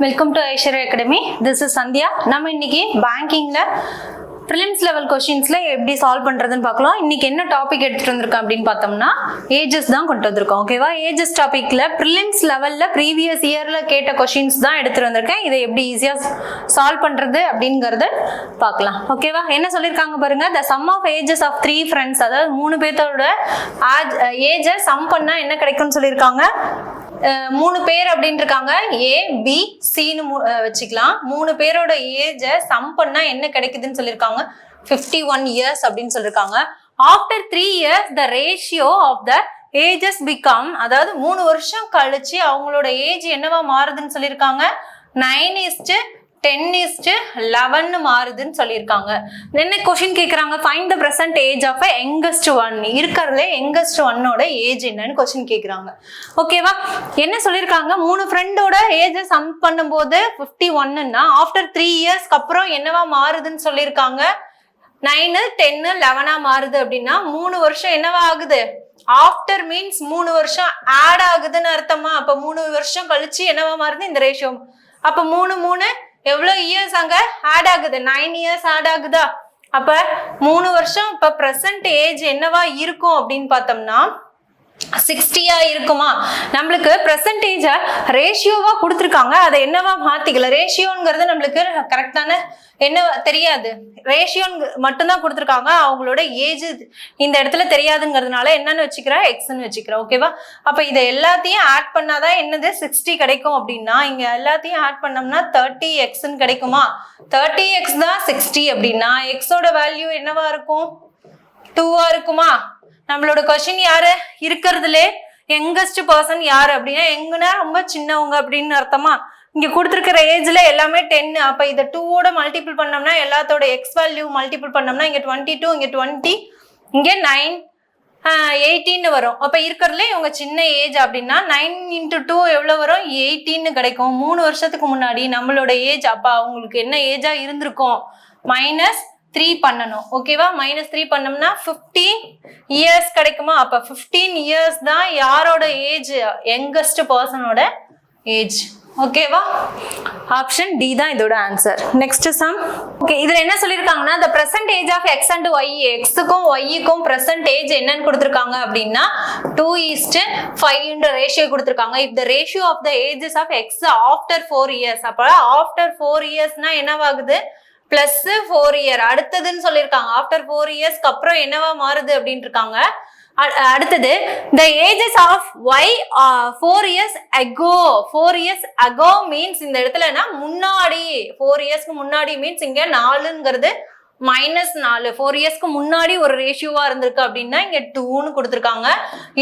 Welcome to Aishwarya Academy. This is Sandhya. நம்ம இன்னைக்கு பேங்கிங்ல prelims level questionsல எப்படி சால்வ் பண்றதுன்னு பார்க்கலாம். இன்னைக்கு என்ன டாபிக் எடுத்துட்டு வந்திருக்கோம் அப்படின்னு பார்த்தோம்னா ஏஜஸ் தான் கொண்டு வந்திருக்கோம். ஓகேவா? ஏஜஸ் டாபிக்ல prelims லெவல்ல ப்ரீவியஸ் இயர்ல கேட்ட கொஸ்டின்ஸ் தான் எடுத்துட்டு வந்திருக்கேன். இதை எப்படி ஈஸியா சால்வ் பண்றது அப்படிங்கறத பார்க்கலாம். ஓகேவா? என்ன சொல்லிருக்காங்க பாருங்க. The sum of ages of three friends, அதாவது மூணு பேரோட ஏஜ் சம் பண்ணா என்ன கிடைக்கும்னு சொல்லிருக்காங்க. மூணு பேர் அப்படின்னு இருக்காங்க. ஏ பி சின்னு வச்சுக்கலாம். மூணு பேரோட ஏஜ சம் பண்ணா என்ன கிடைக்குதுன்னு சொல்லியிருக்காங்க. 51 years அப்படின்னு சொல்லியிருக்காங்க. After 3 years the ratio of the ages become, அதாவது 3 வருஷம் கழிச்சு அவங்களோட ஏஜ் என்னவா மாறுதுன்னு சொல்லியிருக்காங்க. 9:10:11 மாறுதுன்னு சொல்லியிருக்காங்க. என்ன கொஸ்டின் கேட்குறாங்க. Find the present age of youngest one, இருக்கிறதுல யங்கஸ்ட் ஒன்னோட ஏஜ் என்னன்னு கொஸ்டின் கேட்குறாங்க. ஓகேவா? என்ன சொல்லியிருக்காங்க. மூணு ஃப்ரெண்டோட ஏஜை சம் பண்ணும்போது 51ன்னா ஆஃப்டர் 3 இயர்ஸ்க்கு அப்புறம் என்னவா மாறுதுன்னு சொல்லியிருக்காங்க. 9:10:11 மாறுது அப்படின்னா 3 வருஷம் என்னவா ஆகுது. ஆஃப்டர் மீன்ஸ் 3 வருஷம் ஆட் ஆகுதுன்னு அர்த்தமா. அப்ப 3 வருஷம் கழிச்சு என்னவா மாறுது இந்த ரேஷியோ. அப்ப 3 எவ்வளவு இயர்ஸ் அங்க ஆட் ஆகுது. 9 years ஆட் ஆகுதா. அப்ப 3 வருஷம் இப்ப பிரசன்ட் ஏஜ் என்னவா இருக்கும் அப்படின்னு பார்த்தோம்னா 60 இருக்குமா. நம்மளுக்கு பிரசன்டேஜ ரேஷியோவா கொடுத்துருக்காங்க. அதை என்னவா மாத்திக்கல. ரேஷியோங்கிறது நம்மளுக்கு கரெக்டான என்ன தெரியாது. ரேஷியோ மட்டும்தான் கொடுத்துருக்காங்க. அவங்களோட ஏஜ் இந்த இடத்துல தெரியாதுங்கிறதுனால என்னன்னு வச்சுக்கிறேன், எக்ஸ்ன்னு வச்சுக்கிறேன். ஓகேவா? அப்ப இதை எல்லாத்தையும் ஆட் பண்ணாதான் என்னது 60 கிடைக்கும். அப்படின்னா இங்க எல்லாத்தையும் ஆட் பண்ணோம்னா 30x கிடைக்குமா. 30x தான் 60 அப்படின்னா எக்ஸோட வேல்யூ என்னவா இருக்கும், 2 இருக்குமா. நம்மளோட கொஸ்டின் யாரு இருக்கிறதுல யங்கஸ்ட் பர்சன் யாரு அப்படின்னா எங்கன்னா ரொம்ப சின்னவங்க அப்படின்னு அர்த்தமா. இங்க கொடுத்துருக்கிற ஏஜ்ல எல்லாமே 10. அப்ப இதை 2ஓட மல்டிபிள் பண்ணோம்னா எல்லாத்தோட எக்ஸ் வேல்யூ மல்டிபிள் பண்ணோம்னா இங்க 22, இங்க 20, இங்க 9, 18 வரும். அப்ப இருக்கிறதுல இவங்க சின்ன ஏஜ் அப்படின்னா 9 × 2 எவ்வளவு வரும், 18 கிடைக்கும். 3 வருஷத்துக்கு முன்னாடி நம்மளோட ஏஜ் அப்ப அவங்களுக்கு என்ன ஏஜா இருந்திருக்கும், -3 பண்ணணும். ஓகேவா? -3 பண்ணோம்னா 15 years கிடைக்குமா. அப்ப 15 years தான் யாரோட ஏஜ், யங்கஸ்ட் பர்சனோட ஏஜ். ஓகேவா? ஆப்ஷன் டி தான் இதோட ஆன்சர். Next sum. ஓகே, இதுல என்ன சொல்லிருக்காங்கன்னா the present age of x and y, x-க்கும் y-க்கும் present age என்னன்னு கொடுத்திருக்காங்க அப்படின்னா 2:5 ரேஷியோ கொடுத்திருக்காங்க. if the ratio of the ages of x after 4 years, அப்ப after 4 yearsனா என்னவாகுது, +4 year அடுத்ததுன்னு சொல்லியிருக்காங்க. ஆஃப்டர் 4 இயர்ஸ்க்கு அப்புறம் என்னவா மாறுது அப்படின்னு இருக்காங்க. அடுத்தது the ages of y 4 years ago. 4 years ago means இந்த இடத்துலனா முன்னாடி, 4 இயர்ஸ்க்கு முன்னாடி மீன்ஸ் இங்க 4ங்கிறது -4. 4 இயர்ஸ்க்கு முன்னாடி ஒரு ரேஷியோவா இருந்திருக்கு அப்படின்னா இங்க 2ன்னு கொடுத்துருக்காங்க.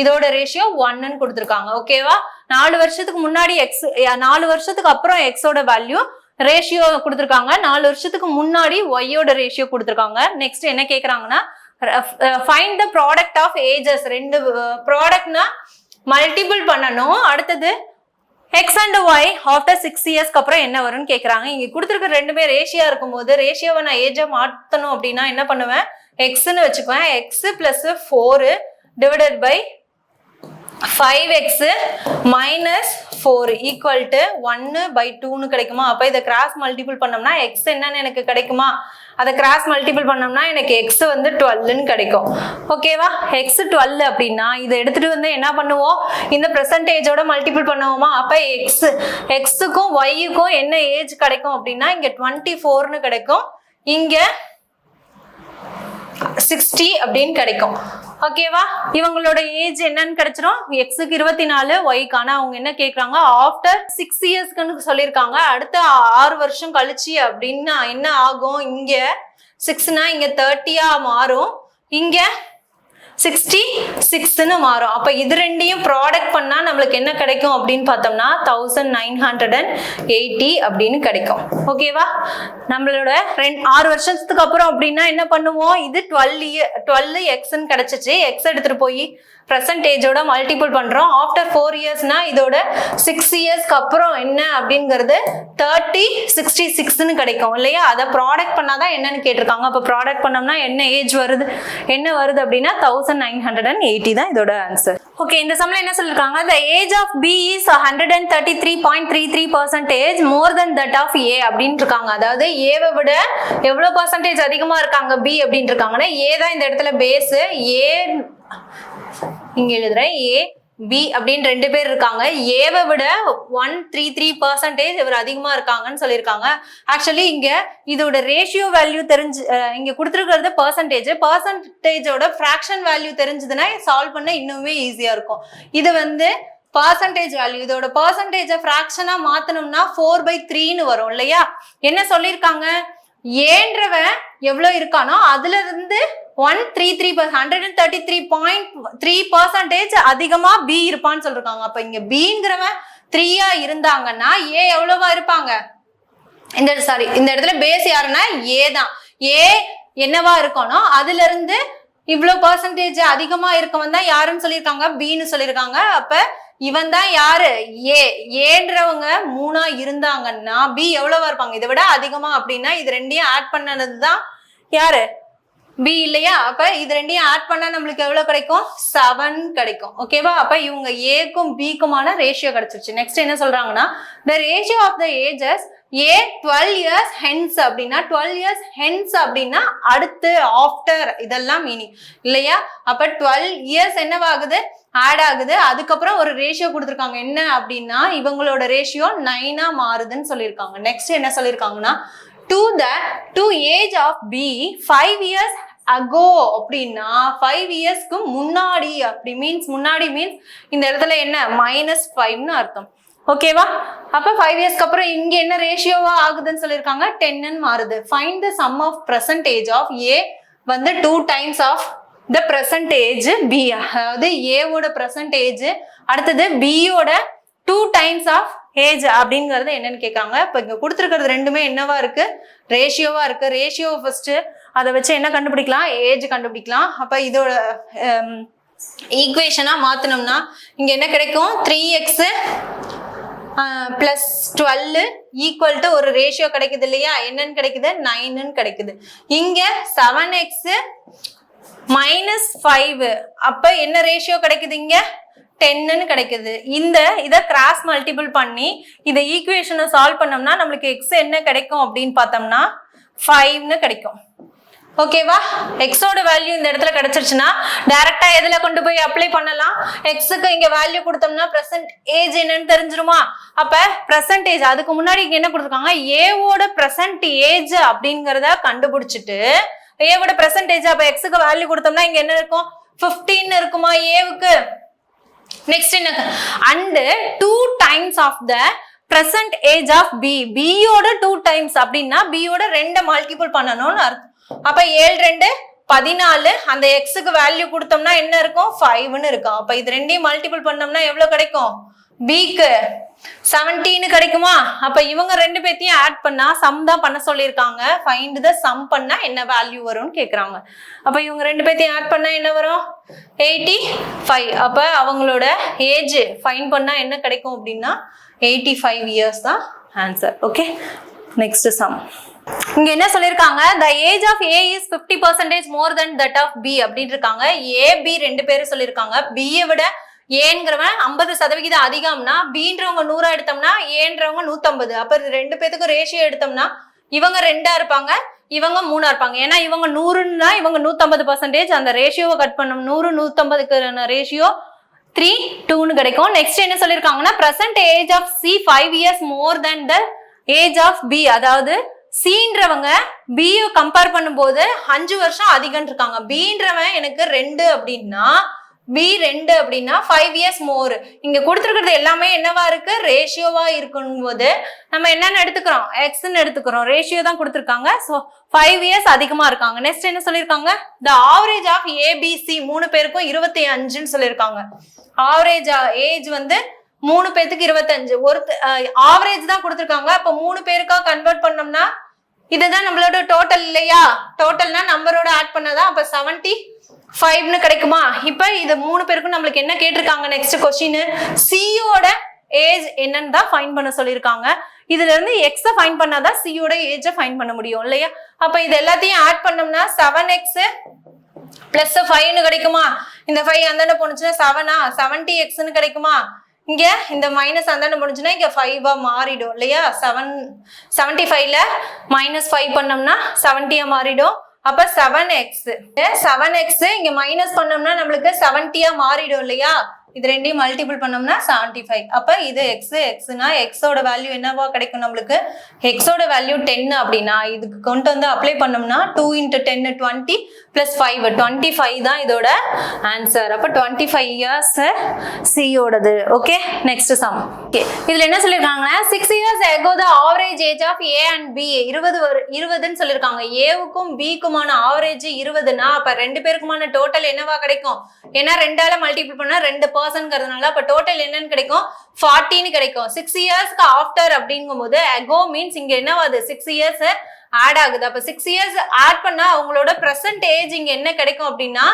இதோட ரேஷியோ 1ன்னு கொடுத்துருக்காங்க. ஓகேவா? 4 வருஷத்துக்கு முன்னாடி எக்ஸ், 4 வருஷத்துக்கு அப்புறம் எக்ஸோட வேல்யூ ரேஷியோ கொடுத்துருக்காங்க. 4 வருஷத்துக்கு முன்னாடி ஒய்யோட ரேஷியோ கொடுத்துருக்காங்க. நெக்ஸ்ட் என்ன கேட்குறாங்கன்னா find the product of ages. ரெண்டு ப்ராடக்ட்னா மல்டிபிள் பண்ணணும். அடுத்தது எக்ஸ் அண்ட் ஒய் ஆஃப்டர் 6 இயர்ஸ்க்கு அப்புறம் என்ன வரும்னு கேட்குறாங்க. இங்கே கொடுத்துருக்க ரெண்டுமே ரேஷியா இருக்கும்போது ரேஷியோவை நான் ஏஜை மாற்றணும் அப்படின்னா என்ன பண்ணுவேன், எக்ஸ்ன்னு வச்சுக்குவேன். X + 4 divided by 5x - 4 equal to 1/2ன்னு கிடைக்குமா. அப்ப இதை கிராஸ் மல்டிபிள் பண்ணோம்னா எக்ஸ் என்னன்னு எனக்கு கிடைக்குமா. அதை கிராஸ் மல்டிபிள் பண்ணோம்னா எனக்கு எக்ஸ் வந்து 12ன்னு கிடைக்கும். ஓகேவா? எக்ஸ் 12 அப்படின்னா இதை எடுத்துட்டு வந்து என்ன பண்ணுவோம், இந்த பெர்சன்டேஜோட மல்டிபிள் பண்ணுவோமா. அப்ப எக்ஸுக்கும் ஒய்யுக்கும் என்ன ஏஜ் கிடைக்கும் அப்படின்னா இங்க 24ன்னு கிடைக்கும். இங்க 60 அப்படின்னு கிடைக்கும். ஓகேவா? இவங்களோட ஏஜ் என்னன்னு கிடைச்சிரும். எக்ஸுக்கு 24, ஒய்க்கான அவங்க என்ன கேட்கறாங்க, ஆஃப்டர் 6 இயர்ஸ்க்குன்னு சொல்லியிருக்காங்க. அடுத்த 6 வருஷம் கழிச்சு அப்படின்னா என்ன ஆகும், இங்க 6னா இங்க 30 மாறும், இங்க 66ன்னு மாறும். அப்ப இது ரெண்டையும் ப்ராடக்ட் பண்ணா நம்மளுக்கு என்ன கிடைக்கும் அப்படின்னு பார்த்தோம்னா 1980 அப்படின்னு கிடைக்கும். ஓகேவா? நம்மளோட 6 வருஷத்துக்கு அப்புறம் அப்படின்னா என்ன பண்ணுவோம், இது 12xன்னு கிடைச்சிச்சு. எக்ஸ் எடுத்துட்டு போய் பெர்சன்டேஜோட மல்டிபிள் பண்றோம். ஆஃப்டர் 4 இயர்ஸ்னா இதோட 6 இயர்ஸ்க்கு அப்புறம் என்ன அப்படிங்கிறது 3066ன்னு கிடைக்கும் இல்லையா? அதை ப்ராடக்ட் பண்ணாதான் என்னன்னு கேட்டிருக்காங்க. அப்போ ப்ராடக்ட் பண்ணோம்னா என்ன ஏஜ் வருது, என்ன வருது அப்படின்னா 1980 தான் இதோட ஆன்சர். ஓகே, இந்த சம்ல என்ன சொல்லிருக்காங்க? the age of B is 133.33% more than that of A அப்படின்னு இருக்காங்க. அதாவது ஏவை விட எவ்வளவு பர்சன்டேஜ் அதிகமா இருக்காங்க B அப்படின்னு இருக்காங்கன்னா, ஏ தான் இந்த இடத்துல பேஸ். ஏ இங்க எழுதுறேன், ஏ பி அப்படின்னு 2 பேர் இருக்காங்க. ஏவை விட 133% இவர் அதிகமா இருக்காங்கன்னு சொல்லியிருக்காங்க. ஆக்சுவலி இங்க இதோட ரேஷியோ வேல்யூ தெரிஞ்சு இங்க கொடுத்துருக்கிறது பர்சன்டேஜோட ஃபிராக்ஷன் வேல்யூ தெரிஞ்சதுன்னா சால்வ் பண்ண இன்னுமே ஈஸியா இருக்கும். இது வந்து பர்சன்டேஜ் வேல்யூ, இதோட பர்சன்டேஜ ஃபிராக்ஷனா மாத்தணும்னா 4/3ன்னு வரும் இல்லையா? என்ன சொல்லியிருக்காங்க? ஏன்றவன் எவ்வளவு இருக்கானோ அதுல இருந்து 133% அதிகமா பி இருப்பான்னு சொல்றாங்க. அப்ப இங்க பிங்கிறவன் 3 இருந்தாங்கன்னா ஏ எவ்வளவா இருப்பாங்க? இந்த இடத்துல பேஸ் யாருன்னா ஏ தான். ஏ என்னவா இருக்கணும், அதுல இருந்து இவ்வளவு பர்சன்டேஜ் அதிகமா இருக்கவன் தான் யாருன்னு சொல்லியிருக்காங்க? பின்னு சொல்லியிருக்காங்க. அப்ப இவன் தான் யாரு? ஏன்றவங்க 3 இருந்தாங்கன்னா பி எவ்வளவா இருப்பாங்க? இதை விட அதிகமா அப்படின்னா இது ரெண்டையும் ஆட் பண்ணதுதான் யாரு? பி இல்லையா? அப்ப இது ரெண்டையும் ஆட் பண்ணா நம்மளுக்கு எவ்வளவு கிடைக்கும்? 7 கிடைக்கும். ஓகேவா? அப்ப இவங்க ஏக்கும் பிக்குமான ரேஷியோ கிடைச்சிருச்சு. நெக்ஸ்ட் என்ன சொல்றாங்கன்னா, the ratio of the ages A 12 years hence அப்படின்னா 12 years hence அப்படின்னா அடுத்து, ஆஃப்டர், இதெல்லாம் மீனிங் இல்லையா? அப்ப 12 years என்னவாகுது? ஆட் ஆகுது. அதுக்கப்புறம் ஒரு ரேஷியோ கொடுத்துருக்காங்க. என்ன அப்படின்னா இவங்களோட ரேஷியோ 9 மாறுதுன்னு சொல்லியிருக்காங்க. நெக்ஸ்ட் என்ன சொல்லியிருக்காங்கன்னா, to age of B 5 years ago அப்படின்னா 5 இயர்ஸ்க்கு முன்னாடி அப்படி முன்னாடி மீன்ஸ் இந்த இடத்துல என்ன -5ன்னு அர்த்தம். ஓகேவா? அப்ப 5 இயர்ஸ்க்கு அப்புறம் இங்க என்ன ரேஷியோவா ஆகுதுன்னு சொல்லியிருக்காங்க? 10ன்னு மாறுது. Find the sum of percentage of A வந்து 2 times of the percentage B. அதாவது ஏவோட பெர்சன்டேஜ் அடுத்தது பியோட 2 times ஆஃப் ஏஜ் அப்படிங்கிறது என்னன்னு கேட்காங்க. இப்ப இங்க கொடுத்துருக்கிறது ரெண்டுமே என்னவா இருக்கு? ரேஷியோவா இருக்கு. ரேஷியோ ஃபர்ஸ்ட் அதை வச்சு என்ன கண்டுபிடிக்கலாம்? ஏஜ் கண்டுபிடிக்கலாம். அப்ப இதோட ஈக்குவேஷனா மாத்தணும்னா இங்க என்ன கிடைக்கும்? 3x plus 12 ஈக்குவல் டு ஒரு ரேஷியோ கிடைக்குது இல்லையா? என்னன்னு கிடைக்குது? 9ன்னு கிடைக்குது. இங்க 7x -5 அப்ப என்ன ரேஷியோ கிடைக்குது? இங்க 10ன்னு கிடைக்குது. இத கிராஸ் மல்டிபிள் பண்ணி இத ஈக்குவேஷனை சால்வ் பண்ணோம்னா நம்மளுக்கு x என்ன கிடைக்கும் அப்படின்னு பார்த்தோம்னா 5ன்னு கிடைக்கும். ஓகேவா? எக்ஸோட வேல்யூ இந்த இடத்துல கிடைச்சிருச்சுன்னா டைரக்டா எதுல கொண்டு போய் அப்ளை பண்ணலாம்? எக்ஸுக்கு இங்க வேல்யூ கொடுத்தோம்னா பிரசன்ட் ஏஜ் என்னன்னு தெரிஞ்சிருமா? அப்ப பிரசன்டேஜ் அதுக்கு முன்னாடி இங்க என்ன கொடுத்துருக்காங்க? ஏவோட பிரசன்ட் ஏஜ் அப்படிங்கறத கண்டுபிடிச்சிட்டு ஏவோட பிரசன்டேஜ் அப்ப எக்ஸுக்கு வேல்யூ கொடுத்தோம்னா இங்க என்ன இருக்கும்? 15 இருக்குமா ஏவுக்கு? நெக்ஸ்ட் என்ன? And 2 times of the present age of B. பியோட 2 times அப்படின்னா பியோட 2 மல்டிபிள் பண்ணணும்னு அர்த்தம். அப்ப 7 2 14 அந்த எக்ஸுக்கு வேல்யூ கொடுத்தோம்னா என்ன இருக்கும்? 5ன்னு இருக்கும். அப்ப இது ரெண்டையும் மல்டிபிள் பண்ணோம்னா எவ்வளவு கிடைக்கும்? பிக்கு 17 கிடைக்குமா? அப்ப இவங்க 2 பேத்தையும் ஆட் பண்ணா சம் தான் பண்ண சொல்லியிருக்காங்க. ஃபைண்ட் த சம் பண்ணா என்ன வேல்யூ வரும்னு கேக்குறாங்க. அப்ப இவங்க 2 பேத்தையும் ஆட் பண்ணா என்ன வரும்? 85. அப்ப அவங்களோட ஏஜ் ஃபைண்ட் பண்ணா என்ன கிடைக்கும் அப்படின்னா 85 இயர்ஸ் தான் ஆன்சர். Okay, next some. இங்க என்ன சொல்லிருக்காங்க? the age of A is 50% more than that of B அப்படின்னு இருக்காங்க. A B 2 பேரும் சொல்லிருக்காங்க. B விட ஏங்கிறவன் 50% அதிகம்னா Bன்றவங்க 100 எடுத்தோம்னா ஏன்றவங்க 150. அப்ப 2 பேத்துக்கும் ரேஷியோ எடுத்தோம்னா இவங்க 2 இருப்பாங்க, இவங்க 3 இருப்பாங்க. ஏன்னா இவங்க 100ன்னா இவங்க 150%. அந்த ரேஷியோவை கட் பண்ணும். 100 150க்கு ரேஷியோ 3:2ன்னு கிடைக்கும். நெக்ஸ்ட் என்ன சொல்லிருக்காங்கன்னா present age of C 5 years more than the age of B. அதாவது Cன்றவங்க B கம்பேர் பண்ணும்போது 5 வருஷம் அதிகம் இருக்காங்க. Bன்றவன் எனக்கு 2 அப்படின்னா B 2 அப்படின்னா 5 years more. இங்க கொடுத்துருக்கிறது எல்லாமே என்னவா இருக்கு? ரேஷியோவா இருக்கும் போது நம்ம என்னன்னு எடுத்துக்கிறோம்? எக்ஸ்ன்னு எடுத்துக்கிறோம். ரேஷியோ தான் கொடுத்துருக்காங்க. ஸோ 5 years அதிகமா இருக்காங்க. நெக்ஸ்ட் என்ன சொல்லியிருக்காங்க? the average of ABC 3 பேருக்கும் 25ன்னு சொல்லியிருக்காங்க. ஆவரேஜ் ஏஜ் வந்து 3 பேத்துக்கு 25. ஒரு ஆவரேஜ் தான் கொடுத்துருக்காங்க. அப்ப 3 பேருக்கா கன்வெர்ட் பண்ணோம்னா இதுதான் நம்மளோட டோட்டல் இல்லையா? டோட்டல்னா நம்பரோட ஆட் பண்ணாதான். அப்ப 75 5ன்னு கிடைக்குமா? இப்ப இது 3 பேருக்கும் நம்மளுக்கு என்ன கேட்டிருக்காங்க நெக்ஸ்ட் கொஸ்டின், சியோட ஏஜ் என்னன்னு தான் ஃபைண்ட் பண்ண சொல்லியிருக்காங்க. இதுல இருந்து எக்ஸ ஃபைண்ட் பண்ணாதான் சியோட ஏஜ ஃபைண்ட் பண்ண முடியும் இல்லையா? அப்ப இது எல்லாத்தையும் ஆட் பண்ணோம்னா 7x பிளஸ் 5ன்னு கிடைக்குமா? இந்த 5 அந்தாண்ட போனுச்சுன்னா 7ஆ 70xன்னு கிடைக்குமா? இங்க இந்த மைனஸ் அந்தாண்ட போனுச்சுன்னா இங்க 5ஆ மாறிடும் இல்லையா? 75ல -5 பண்ணோம்னா 70ஆ மாறிடும். அப்ப 7x இங்க மைனஸ் பண்ணோம்னா நம்மளுக்கு 70ஆ மாறிடும் இல்லையா? இது ரெண்டையும் மல்டிபிள் பண்ணோம்னா 75. அப்ப இது எக்ஸ்னா எக்ஸோட வேல்யூ என்னவா கிடைக்கும் நம்மளுக்கு? எக்ஸோட வேல்யூ 10 அப்படின்னா இதுக்கு கொண்டு வந்து அப்ளை பண்ணோம்னா 2 × 10 20 பிளஸ் 5 25 தான் இதோட ஆன்சர். அப்ப 25 இயர்ஸ் சியோடது. Okay, next sum. ஓகே, இதுல என்ன சொல்லிருக்காங்கன்னா 6 years ago the average age of A and B 20ன்னு சொல்லிருக்காங்க. ஏவுக்கும் பிக்குமான ஆவரேஜ் 20னா அப்ப ரெண்டு பேருக்குமான டோட்டல் என்னவா கிடைக்கும்? ஏன்னா 2ஆல மல்டிபிள் பண்ணா 2%ங்கிறதுனால அப்ப டோட்டல் என்னன்னு கிடைக்கும்? 40ன்னு கிடைக்கும். 6 இயர்ஸ்க்கு ஆஃப்டர் அப்படிங்கும்போது ago மீன்ஸ் இங்க என்னவாது 6 இயர்ஸ் ஆட் ஆகுது. அப்ப 6 இயர்ஸ் ஆட் பண்ணா அவங்களோட பிரசன்ட் ஏஜ் இங்க என்ன கிடைக்கும் அப்படின்னா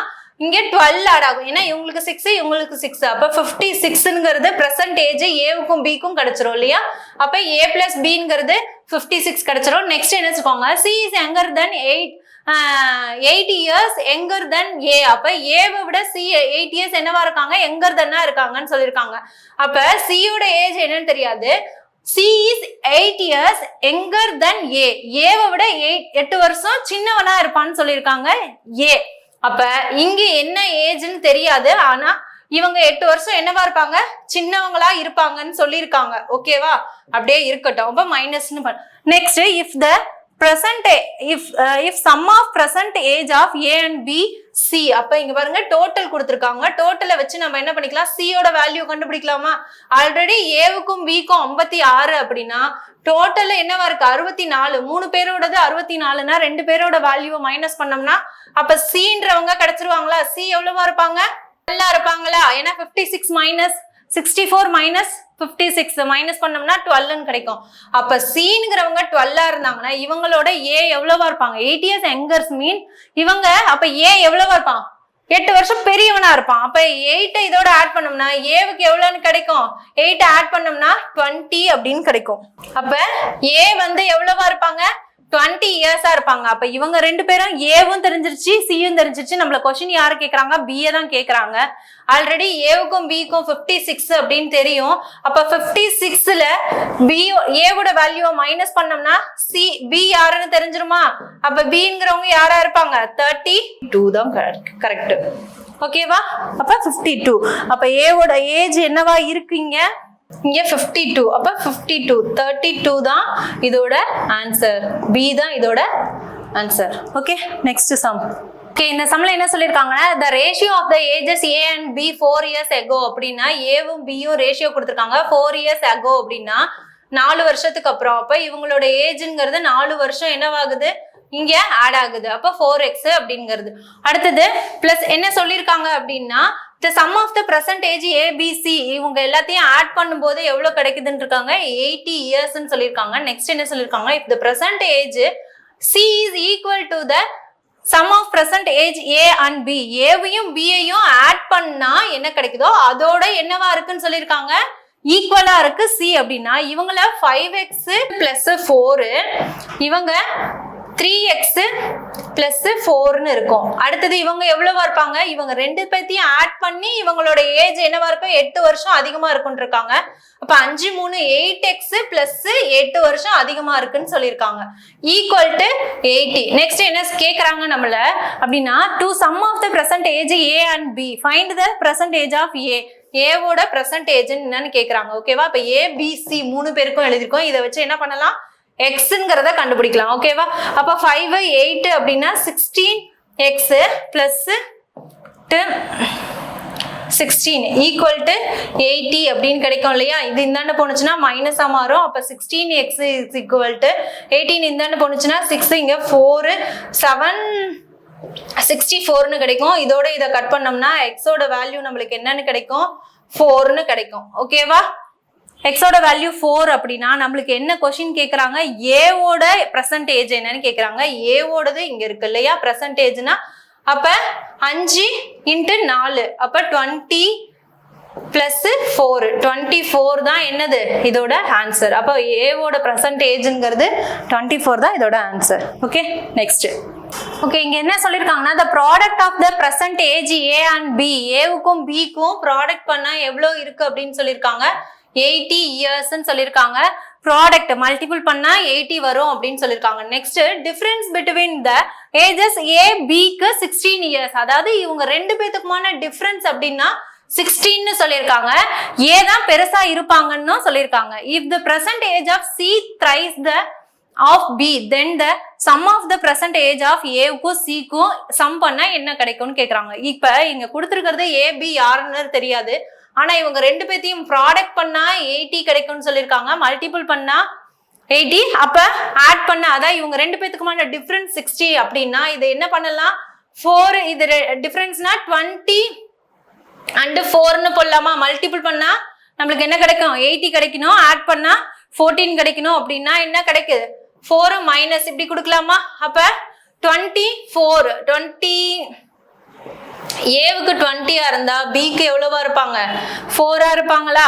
இங்க 12 ஆட் ஆகும். ஏன்னா இவங்களுக்கு 6 இவங்களுக்கு 6 அப்ப 56ங்கிறது பிரசன்ட் ஏஜ் ஏவுக்கும் பிக்கும் கிடைச்சிரும் இல்லையா? அப்ப A plus Bங்கிறது 56 கிடைச்சிரும். நெக்ஸ்ட் என்ன சொல்லுவாங்க? C is younger than 8 years younger than A. அப்ப ஏவை விட C 8 years என்னவா இருக்காங்க? younger than இருக்காங்கன்னு சொல்லியிருக்காங்க. அப்ப C யோட ஏஜ் என்னன்னு தெரியாது. C is 8 years younger than A. ஏவை விட 8 வருஷம் சின்னவனா இருப்பான்னு சொல்லியிருக்காங்க A. அப்ப இங்க என்ன ஏஜ்ன்னு தெரியாது. ஆனா இவங்க 8 வருஷம் என்னவா இருப்பாங்க? சின்னவங்களா இருப்பாங்கன்னு சொல்லியிருக்காங்க. ஓகேவா? அப்படியே இருக்கட்டும். அப்ப மைனஸ்னு பண்ண. Next if sum of present age of A and B C. அப்ப இங்க பாருங்க டோட்டல் கொடுத்திருக்காங்க. டோட்டலை வச்சு நம்ம என்ன பண்ணிக்கலாம்? C யோட வேல்யூ கண்டுபிடிக்கலாமா? ஆல்ரெடி ஏவுக்கும் பிக்கும் 56 அப்படின்னா டோட்டல் என்னவா இருக்கு? 64. 3 பேரோடது 64னா 2 பேரோட வேல்யூவை மைனஸ் பண்ணோம்னா அப்ப Cன்றவங்க கிடைச்சிருவாங்களா? C எவ்வளவா இருப்பாங்க? 12 இருப்பாங்களா? ஏன்னா 56 மைனஸ் 64 மைனஸ் 56 மைனஸ் பண்ணோம்னா 12ன்னு கிடைக்கும். அப்ப Cங்கிறவங்க 12ஆ இருந்தாங்கன்னா இவங்களோட A எவ்வளவா இருப்பாங்க? 8 years younger மீன் இவங்க அப்ப A எவ்வளவா இருப்பான்? 8 வருஷம் பெரியவனா இருப்பான். அப்ப 8 இதோட ஆட் பண்ணோம்னா ஏவுக்கு எவ்வளவுன்னு கிடைக்கும்? 8 ஆட் பண்ணோம்னா 20 அப்படின்னு கிடைக்கும். அப்ப A வந்து எவ்வளவா இருப்பாங்க? 20 இயர்ஸா இருப்பாங்க. அப்ப இவங்க ரெண்டு பேரும் ஏவும் தெரிஞ்சிருச்சு சியும் தெரிஞ்சிருச்சு. நம்மள கொஸ்டின் யாரு கேக்குறாங்க? பிஏ தான் கேக்குறாங்க. ஆல்ரெடி ஏவுக்கும் பிக்கும் 56 அப்படின்னு தெரியும். அப்ப 56ல ஏவோட வேல்யூவை மைனஸ் பண்ணோம்னா பி யாருன்னு தெரிஞ்சிருமா? அப்ப பிங்கிறவங்க யாரா இருப்பாங்க? 32 தான் கரெக்ட். ஓகேவா? அப்ப 52. அப்ப ஏவோட ஏஜ் என்னவா இருக்குங்க? இங்க 52. அப்ப 52 32 தான் இதோட ஆன்சர். பி தான் இதோட answer. Okay, next sum. Okay, இந்த சம்ல என்ன சொல்லிருக்காங்கன்னா the ratio of the ages A and B 4 years ago அப்படின்னா ஏவும் பியும் ரேஷியோ கொடுத்திருக்காங்க. 4 years ago அப்படின்னா 4 வருஷத்துக்கு அப்புறம். அப்ப இவங்களோட ஏஜ்ங்கிறது 4 வருஷம் என்னவாகுது? இங்க ஆட் ஆகுது. அப்ப 4x அப்படிங்கிறது. அடுத்தது பிளஸ் என்ன சொல்லிருக்காங்க அப்படின்னா the sum of the present age ABC இவங்க எல்லாத்தையும் ஆட் பண்ணும்போது எவ்வளவு கிடைக்குதுன்னு இருக்காங்க? 80 years ன்னு சொல்லியிருக்காங்க. நெக்ஸ்ட் என்ன சொல்லியிருக்காங்க? if the present age C is equal to the sum of present age A and B. ஏவையும் பியையும் ஆட் பண்ணா என்ன கிடைக்குதோ அதோட என்னவா இருக்குன்னு சொல்லியிருக்காங்க? ஈக்குவலா இருக்கு C அப்படின்னா இவங்கள 5x plus 4 இவங்க 3x plus 4ன்னு இருக்கும். அடுத்தது இவங்க எவ்வளவா இருப்பாங்க? இவங்க ரெண்டு பேத்தையும் ஆட் பண்ணி இவங்களோட ஏஜ் என்னவா இருக்கும்? 8 வருஷம் அதிகமா இருக்குன்னு இருக்காங்க. அப்ப 5 3 8x plus 8 வருஷம் அதிகமா இருக்குன்னு சொல்லியிருக்காங்க. Equal to 80. நெக்ஸ்ட் என்ன கேக்குறாங்க நம்மள அப்படின்னா to sum of the present age A and B find the present age of A. ஏவோட present age என்னன்னு கேக்குறாங்க. ஓகேவா? அப்ப A B C 3 பேருக்கும் எழுதிருக்கோம். இதை வச்சு என்ன பண்ணலாம்? எக்ஸ்ங்கிறத கண்டுபிடிக்கலாம். ஓகேவா? அப்ப 5 8 அப்படின்னா 16x plus 16 equal to 80 அப்படின்னு கிடைக்கும் இல்லையா? இது இந்தாண்ட போனுச்சுன்னா மைனஸா மாறும். அப்ப 16x is equal to 18 இந்தாண்ட போனுச்சுன்னா 6 இங்க 4 7 64ன்னு கிடைக்கும். இதோட இதை கட் பண்ணோம்னா எக்ஸோட வேல்யூ நம்மளுக்கு என்னன்னு கிடைக்கும்? 4ன்னு கிடைக்கும். ஓகேவா? எக்ஸோட வேல்யூ 4 அப்படின்னா நம்மளுக்கு என்ன கொஸ்டின் கேக்குறாங்க? ஏவோட பிரசன்ட் ஏஜ் என்னன்னு கேக்குறாங்க. ஏவோடது இங்க இருக்கு இல்லையா? பிரசன்ட் ஏஜ்னா அப்ப 5 × 4 அப்ப 20 பிளஸ் 4 24 தான் என்னது இதோட ஆன்சர். அப்போ ஏவோட பிரசன்ட் ஏஜ்ங்கிறது 24 தான் இதோட ஆன்சர். Okay next. ஓகே இங்க என்ன சொல்லிருக்காங்கன்னா the product of the present age A and B, ஏவுக்கும் பிக்கும் ப்ராடக்ட் பண்ணா எவ்வளவு இருக்கு அப்படின்னு சொல்லியிருக்காங்க. 80 years சொல்லியிருக்காங்க. ப்ராடக்ட் மல்டிபிள் பண்ணா 80 வரும் அப்படின்னு சொல்லியிருக்காங்க. Next difference between the ages A Bக்கு 16 years, அதாவது இவங்க ரெண்டு பேத்துக்குமான டிஃபரன்ஸ் அப்படின்னா 16 சொல்லியிருக்காங்க. ஏ தான் பெருசா இருப்பாங்கன்னு சொல்லியிருக்காங்க. if the present age of C thrice the of B, then the sum of the present age of A க்கும் C க்கும் சம் பண்ணா என்ன கிடைக்கும்னு கேக்குறாங்க. இப்ப இங்க கொடுத்திருக்கிறது A B யாருன்னு தெரியாது. ஆனா இவங்க ரெண்டு பேத்தையும் ப்ராடக்ட் பண்ணா 80 கிடைக்கும்னு சொல்லியிருக்காங்க. மல்டிபிள் பண்ணா 80, அப்ப ஆட் பண்ணா அதான் இவங்க ரெண்டு பேத்துக்குமான டிஃபரன்ஸ் 60 அப்படின்னா இது என்ன பண்ணலாம் 4 இது டிஃபரன்ஸ்னா 20 and 4ன்னு போடலாமா. மல்டிபிள் பண்ணா நம்மளுக்கு என்ன கிடைக்கும் 80 கிடைக்கணும். ஆட் பண்ணா 14 கிடைக்கணும். அப்படின்னா என்ன கிடைக்குது 4 மைனஸ் இப்படி கொடுக்கலாமா. அப்ப 24 20 ஏவுக்கு 20 இருந்தா பிக்கு எவ்வளவா இருப்பாங்க 4 இருப்பாங்களா.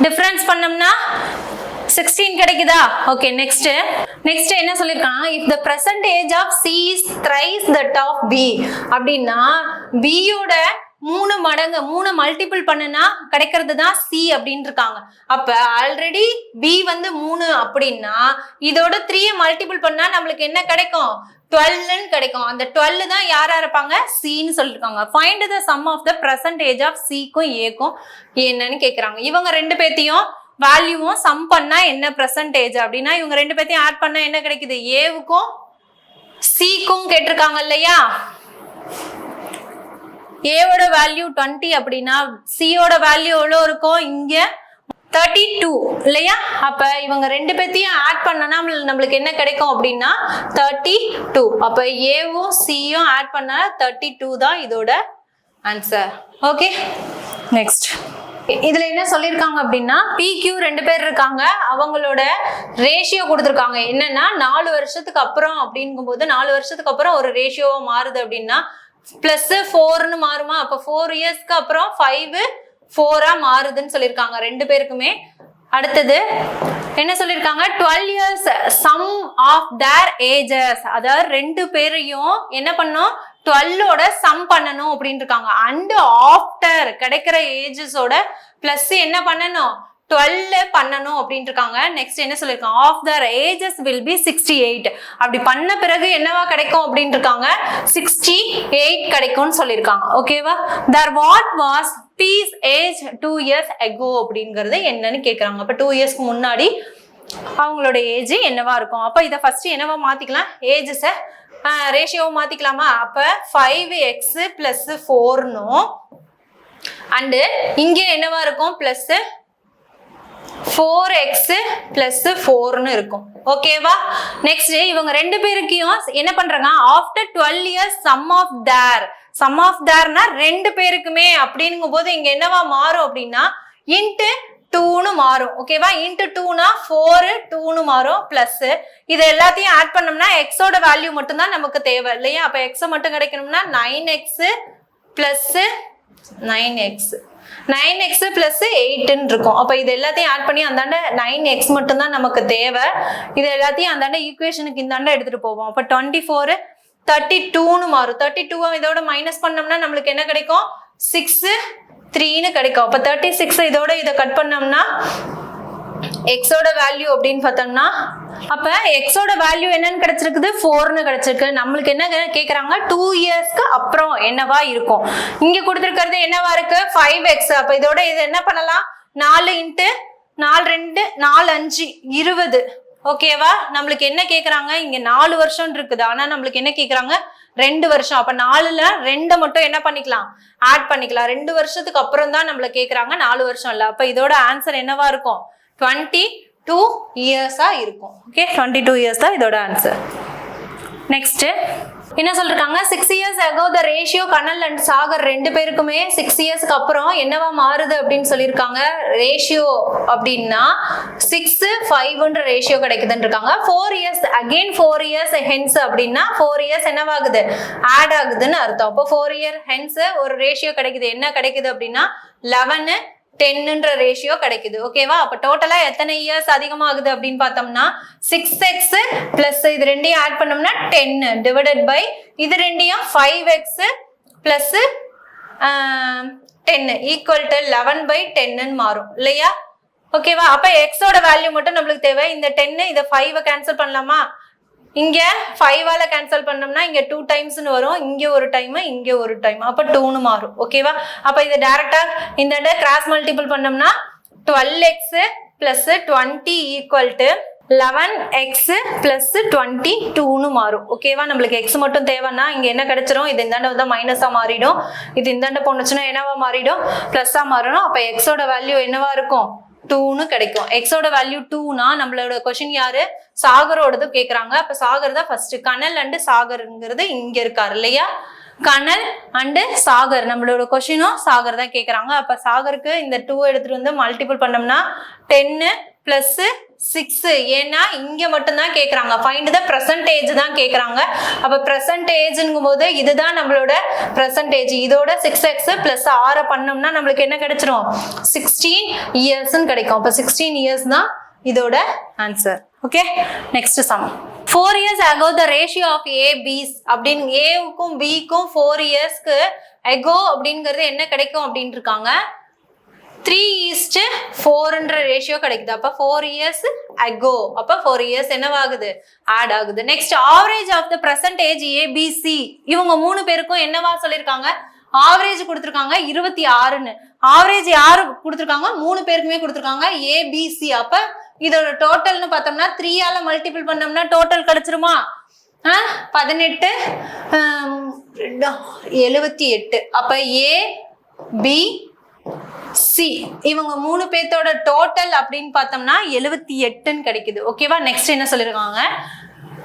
டிஃபரன்ஸ் பண்ணோம்னா 16 கிடைக்குதா. ஓகே நெக்ஸ்ட் என்ன சொல்லிருக்காங்க if the present age of C is thrice that of B அப்படின்னா B யோட 3 மடங்கு 3 மல்டிபிள் பண்ணுனா கிடைக்கிறது தான் C அப்படின்னு இருக்காங்க. அப்ப ஆல்ரெடி B வந்து 3 அப்படின்னா இதோட 3 மல்டிபிள் பண்ணா நம்மளுக்கு என்ன கிடைக்கும் 12 கிடைக்கும். அந்த 12 தான் யாரா இருப்பாங்க Cன்னு சொல்லிருக்காங்க. find the sum of the present age of C க்கும் A க்கும் என்னன்னு கேக்குறாங்க. இவங்க ரெண்டு பேத்தையும் வேல்யூவும் சம் பண்ணா என்ன பெர்சன்டேஜ் அப்படின்னா இவங்க ரெண்டு பேத்தையும் ஆட் பண்ணா என்ன கிடைக்குது ஏவுக்கும் சிக்கும் கேட்டிருக்காங்க இல்லையா. ஏவோட வேல்யூ 20 அப்படின்னா சியோட வேல்யூ எவ்வளோ இருக்கும் இங்க 32 இல்லையா. அப்ப இவங்க ரெண்டு பேத்தையும் ஆட் பண்ணனா நம்மளுக்கு என்ன கிடைக்கும் அப்படின்னா 32. அப்ப ஏவும் சியும் ஆட் பண்ணா 32 தான் இதோட ஆன்சர். Okay next. இதுல என்ன சொல்லிருக்காங்க அப்படின்னா PQ ரெண்டு பேர் இருக்காங்க. அவங்களோட ரேஷியோ கொடுத்துருக்காங்க. என்னன்னா 4 வருஷத்துக்கு அப்புறம் அப்படிங்கும்போது 4 வருஷத்துக்கு அப்புறம் ஒரு ரேஷியோவா மாறுது அப்படின்னா பிளஸ் 4ன்னு மாறுமா. அப்ப 4 இயர்ஸ்க்கு அப்புறம் 5 4 மாறுதுன்னு சொல்லியிருக்காங்க ரெண்டு பேருக்குமே. அடுத்தது என்ன சொல்லியிருக்காங்க 12 years sum of their ages, அதாவது ரெண்டு பேரையும் என்ன பண்ணும் 12ஓட சம் பண்ணணும் அப்படின்னு இருக்காங்க. அண்ட் ஆஃப்டர் கிடைக்கிற ஏஜஸோட பிளஸ் என்ன பண்ணணும் 12 பண்ணணும் அப்படின்னு இருக்காங்க. நெக்ஸ்ட் என்ன சொல்லிருக்காங்க of their ages will be 68. அப்படி பண்ண பிறகு என்னவா கிடைக்கும் அப்படின்னு இருக்காங்க 68 கிடைக்கும்னு சொல்லியிருக்காங்க. ஓகேவா. There what was B's age 2 years ago அப்படிங்கிறது என்னன்னு கேக்குறாங்க. அப்ப 2 yearsக்கு முன்னாடி அவங்களோட ஏஜ் என்னவா இருக்கும். அப்ப இதை ஃபர்ஸ்ட் என்னவா மாத்திக்கலாம் ஏஜஸ ரேஷியோவை மாத்திக்கலாமா. அப்ப 5x plus 4னும் அண்டு இங்க என்னவா இருக்கும் பிளஸ் 4x plus 4ன்னு இருக்கும். ஓகேவா. நெக்ஸ்ட் இவங்க ரெண்டு பேருக்கையும் என்ன பண்றாங்க ஆஃப்டர் 12 years சம் ஆஃப் தேர்னா ரெண்டு பேருக்குமே அப்படிங்கும் போது இங்க என்னவா மாறும் அப்படின்னா இன்ட்டு 2ன்னு மாறும். ஓகேவா. இன்ட்டு 2னா 4 2ன்னு மாறும். பிளஸ் இது எல்லாத்தையும் ஆட் பண்ணோம்னா எக்ஸோட வேல்யூ மட்டும் தான் நமக்கு தேவை இல்லையா. அப்ப எக்ஸ் மட்டும் கிடைக்கணும்னா 9x பிளஸ் 9x பிளஸ் 8ன்னு இருக்கும். அப்ப இது எல்லாத்தையும் ஆட் பண்ணி அந்தாண்ட 9x மட்டும் தான் நமக்கு தேவை. இது எல்லாத்தையும் அந்தாண்ட ஈக்குவேஷனுக்கு இந்தாண்ட எடுத்துட்டு போவோம். அப்ப 24 32ன்னு மாறும். 32 இதோட மைனஸ் பண்ணோம்னா நம்மளுக்கு என்ன கிடைக்கும் 6 3ன்னு கிடைக்கும். அப்ப 36 இதோட இதை கட் பண்ணோம்னா எக்ஸோட வேல்யூ அப்படின்னு பார்த்தோம்னா அப்ப எக்ஸோட வேல்யூ என்னன்னு கிடைச்சிருக்குது 4ன்னு கிடைச்சிருக்கு. நம்மளுக்கு என்ன கேக்குறாங்க 2 இயர்ஸ்க்கு அப்புறம் என்னவா இருக்கும். இங்க கொடுத்திருக்கிறது என்னவா இருக்கு 5x. அப்ப இதோட இது என்ன பண்ணலாம் 4 × 4 2 4 5 20. ஓகேவா. நம்மளுக்கு என்ன கேக்குறாங்க இங்க 4 வருஷம் இருக்குது. ஆனா நம்மளுக்கு என்ன கேக்குறாங்க 2 வருஷம். அப்ப 4ல 2 மட்டும் என்ன பண்ணிக்கலாம் ஆட் பண்ணிக்கலாம். 2 வருஷத்துக்கு அப்புறம் தான் நம்மள கேக்குறாங்க 4 வருஷம் இல்ல. அப்ப இதோட ஆன்சர் என்னவா இருக்கும் 22 இயர்ஸா இருக்கும். ஓகே 22 இயர்ஸ் தான் இதோட ஆன்சர். நெக்ஸ்ட் என்ன சொல்றாங்க 6 years ago the ratio Kanal and Sagar ரெண்டு பேருக்குமே 6 இயர்ஸ்க்கு அப்புறம் என்னவா மாறுது அப்படின்னு சொல்லியிருக்காங்க. ரேஷியோ அப்படின்னா 6:5 ரேஷியோ கிடைக்குதுன்னு இருக்காங்க. 4 years again 4 years hence அப்படின்னா 4 years என்னவாகுது ஆட் ஆகுதுன்னு அர்த்தம். அப்போ 4 year hence ஒரு ரேஷியோ கிடைக்குது. என்ன கிடைக்குது அப்படின்னா 11:10 ரேஷியோ கிடைக்குது. ஓகேவா? அப்ப டோட்டலா எத்தனை இயர்ஸ் அதிகமாகுது அப்படின்னு பார்த்தோம்னா 6x பிளஸ் இது ரெண்டையும் ஆட் பண்ணோம்னா 10 டிவைடட் பை இது ரெண்டையும் 5x பிளஸ் 10 ஈக்குவல் டு 11/10 மாறும் இல்லையா? ஓகேவா? அப்ப எக்ஸோட வேல்யூ மட்டும் நம்மளுக்கு தேவை. இந்த 10 இதை 5 கேன்சல் பண்ணலாமா? இங்க 5ஆல கேன்சல் பண்ணோம்னா இங்க 2 டைம்ஸ்னு வரும். இங்க ஒரு டைம் இங்க ஒரு டைம், அப்ப 2ன்னு மாறும். ஓகேவா? அப்ப இதை டைரக்டா இந்த கிராஸ் மல்டிபிள் பண்ணோம்னா 12x plus 20 equal to 11x plus 22ன்னு மாறும். ஓகேவா? நம்மளுக்கு எக்ஸ் மட்டும் தேவைன்னா இங்க என்ன கிடைச்சிரும், இது இந்தாண்ட வந்து மைனஸா மாறிடும், இது இந்தாண்ட போனுச்சுன்னா என்னவா மாறிடும், பிளஸ்ஸா மாறணும். அப்ப எக்ஸோட வேல்யூ என்னவா இருக்கும், 2ன்னு கிடைக்கும். எக்ஸோட வேல்யூ 2னா நம்மளோட கொஸ்டின் யாரு, சாகரோடது கேக்குறாங்க. அப்ப சாகர் தான் ஃபர்ஸ்ட். கனல் அண்ட் சாகர்ங்கிறது இங்க இருக்காரு இல்லையா? கனல் அண்ட் சாகர் நம்மளோட கொஸ்டினும் சாகர் தான் கேக்குறாங்க. அப்ப சாகருக்கு இந்த 2 எடுத்துட்டு வந்து மல்டிபிள் பண்ணோம்னா 10 பிளஸ் 6. ஏன்னா இங்க மட்டும் தான் கேக்குறாங்க, ஃபைண்ட் த பெர்சன்டேஜ் தான் கேக்குறாங்க. அப்ப பெர்சன்டேஜ்ங்கும் போது இதுதான் நம்மளோட பெர்சன்டேஜ். இதோட 6x பிளஸ் 6 பண்ணோம்னா நம்மளுக்கு என்ன கிடைச்சிரும், 16 இயர்ஸ்ன்னு கிடைக்கும். அப்ப 16 இயர்ஸ் தான் இதோட answer. Okay, next some. 4 years ago the ratio of A B's அப்படின்னு ஏவுக்கும் பிக்கும் 4 இயர்ஸ்க்கு ago அப்படிங்கிறது என்ன கிடைக்கும் அப்படின்னு இருக்காங்க. 3:4 ரேஷியோ கிடைக்குது. அப்ப 4 years ago, அப்ப 4 years என்னவாகுது, ஆட் ஆகுது. Next average of the percentage ABC. இவங்க 3 பேருக்கும் என்னவா சொல்லிருக்காங்க, ஆவரேஜ் கொடுத்துருக்காங்க 26ன்னு. ஆவரேஜ் யாரு கொடுத்துருக்காங்க, 3 பேருக்குமே கொடுத்துருக்காங்க ABC. அப்ப இதோட டோட்டல்னு பார்த்தோம்னா 3ஆல மல்டிபிள் பண்ணோம்னா டோட்டல் கிடைச்சிருமா, 18 78. அப்ப ABC இவங்க 3 பேர்த்தோட டோட்டல் அப்படின்னு பார்த்தோம்னா 78ன்னு கிடைக்குது. ஓகேவா? நெக்ஸ்ட் என்ன சொல்லிருக்காங்க,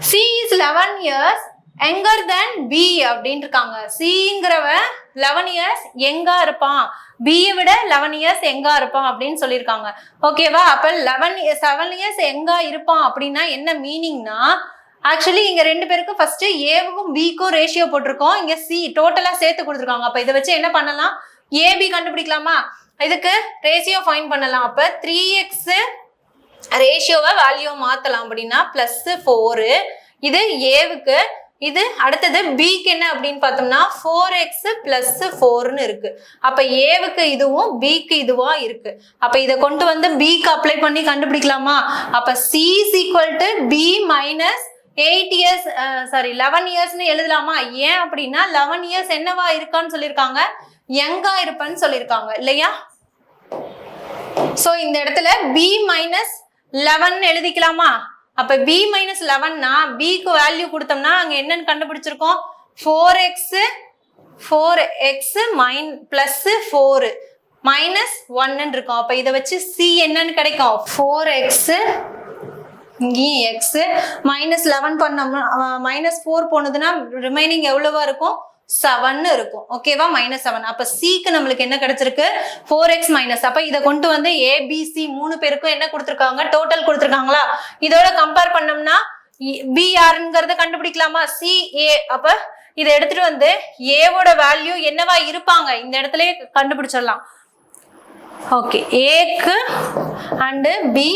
C is 11 years younger than B அப்படின்னு இருக்காங்க. Cங்கிறவன் 11 years எங்கா இருப்பான், B விட 11 years எங்கா இருப்பான் அப்படின்னு சொல்லியிருக்காங்க. ஓகேவா? அப்ப 7 years எங்கா இருப்பான் அப்படின்னா என்ன மீனிங்னா, ஆக்சுவலி இங்க 2 பேருக்கும் ஃபர்ஸ்ட் ஏவுக்கும் பிக்கும் ரேஷியோ போட்டிருக்கோம், இங்க சி டோட்டலா சேர்த்து கொடுத்துருக்காங்க. அப்ப இதை வச்சு என்ன பண்ணலாம், ஏபி கண்டுபிடிக்கலாமா, இதுக்கு ரேஷியோ ஃபைண்ட் பண்ணலாம். அப்ப 3x ரேஷியோவை வேல்யூ மாத்தலாம் அப்படின்னா பிளஸ் 4, இது ஏவுக்கு. இது அடுத்தது பிக்கு என்ன அப்படின்னு பார்த்தோம்னா 4x பிளஸ் 4ன்னு இருக்கு. அப்ப ஏவுக்கு இதுவும் பிக்கு இதுவா இருக்கு. அப்ப இதை கொண்டு வந்து பிக்கு அப்ளை பண்ணி கண்டுபிடிக்கலாமா. அப்ப C is equal to B minus 8 years 11 yearsன்னு எழுதலாமா. ஏன் அப்படின்னா 11 years என்னவா இருக்கான்னு சொல்லியிருக்காங்க, யங்கா இருப்பேன்னு சொல்லியிருக்காங்க இல்லையா. சோ இந்த இடத்துல B minus 11 எழுதிக்கலாமா. அப்ப B minus 11னா Bக்கு வேல்யூ கொடுத்தோம்னா அங்க என்னன்னு கண்டுபிடிச்சிருக்கோம், 4x plus 4 minus 1 இருக்கும். அப்ப இதை வச்சு C என்னன்னு கிடைக்கும், 4x இங்கேயும் x minus 11 பண்ணோம்னா -4 போனதுன்னா ரிமைனிங் எவ்வளவா இருக்கும், 7 இருக்கும். ஓகேவா, -7. அப்ப சிக்கு நம்மளுக்கு என்ன கிடைச்சிருக்கு, 4x மைனஸ். அப்ப இதை கொண்டு வந்து ஏபிசி 3 பேருக்கும் என்ன கொடுத்துருக்காங்க, டோட்டல் கொடுத்துருக்காங்களா. இதோட கம்பேர் பண்ணோம்னா பி யாருங்கிறத கண்டுபிடிக்கலாமா, சி ஏ. அப்ப இதை எடுத்துட்டு வந்து ஏவோட வேல்யூ என்னவா இருப்பாங்க இந்த இடத்துல கண்டுபிடிச்சிடலாம். ஓகே, ஏக்கு அண்ட் பி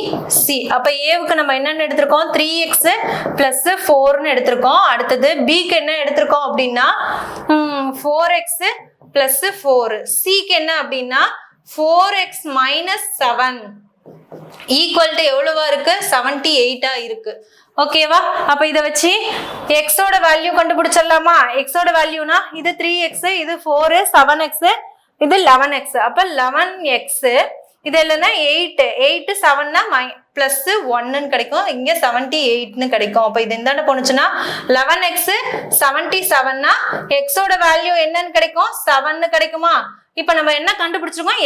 சி. அப்ப ஏவுக்கு நம்ம என்னன்னு எடுத்திருக்கோம், 3x பிளஸ் 4ன்னு எடுத்திருக்கோம். அடுத்தது பிக்கு என்ன எடுத்திருக்கோம் அப்படின்னா 4x பிளஸ் 4. சிக்கு என்ன அப்படின்னா 4x மைனஸ் 7 ஈக்குவல் டு எவ்வளவா இருக்கு, 78 இருக்கு. ஓகேவா, அப்ப இதை வச்சு எக்ஸோட வேல்யூ கண்டுபிடிச்சிடலாமா. எக்ஸோட வேல்யூனா இது 3x, இது 4, 7x, இது 11x. அப்ப 11x இது இல்லைன்னா 8 7னா பிளஸ் 1ன்னு கிடைக்கும், இங்க 78ன்னு கிடைக்கும். அப்ப இது எந்தாண்ட போனுச்சுன்னா 11x 77னா எக்ஸோட வேல்யூ என்னன்னு கிடைக்கும், 7ன்னு கிடைக்குமா. இப்போ நம்ம என்ன கண்டுபிடிச்சிருக்கோம்,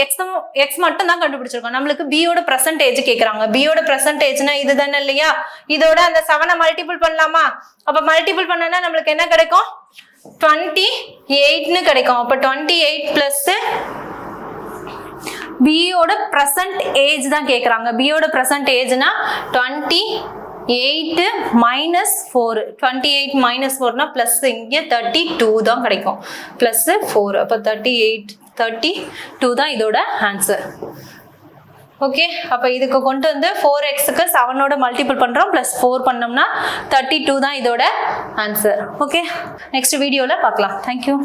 எக்ஸ் மட்டும் தான் கண்டுபிடிச்சிருக்கோம். நம்மளுக்கு பியோட பெர்சன்டேஜ் கேக்குறாங்க. பியோட பெர்சன்டேஜ்னா இதுதானே இல்லையா? இதோட அந்த 7 மல்டிபிள் பண்ணலாமா? அப்ப மல்டிபிள் பண்ணனா நம்மளுக்கு என்ன கிடைக்கும், 28ன்னு கிடைக்கும். அப்ப 28 பிளஸ் பியோட பிரசன்ட் ஏஜ் தான் கேக்குறாங்க. பியோட பிரசன்ட் ஏஜ்னா 28 minus 4. 28 minus 4னா பிளஸ் இங்க 32 தான் கிடைக்கும். பிளஸ் 4 அப்ப 32 தான் இதோட ஆன்சர். ஓகே, அப்ப இதுக்கு கொண்டு வந்து 4xக்கு 7ஓட மல்டிபிள் பண்றோம், பிளஸ் 4 பண்ணோம்னா 32 தான் இதோட ஆன்சர். ஓகே, நெக்ஸ்ட் வீடியோல பார்க்கலாம். தேங்க்யூ.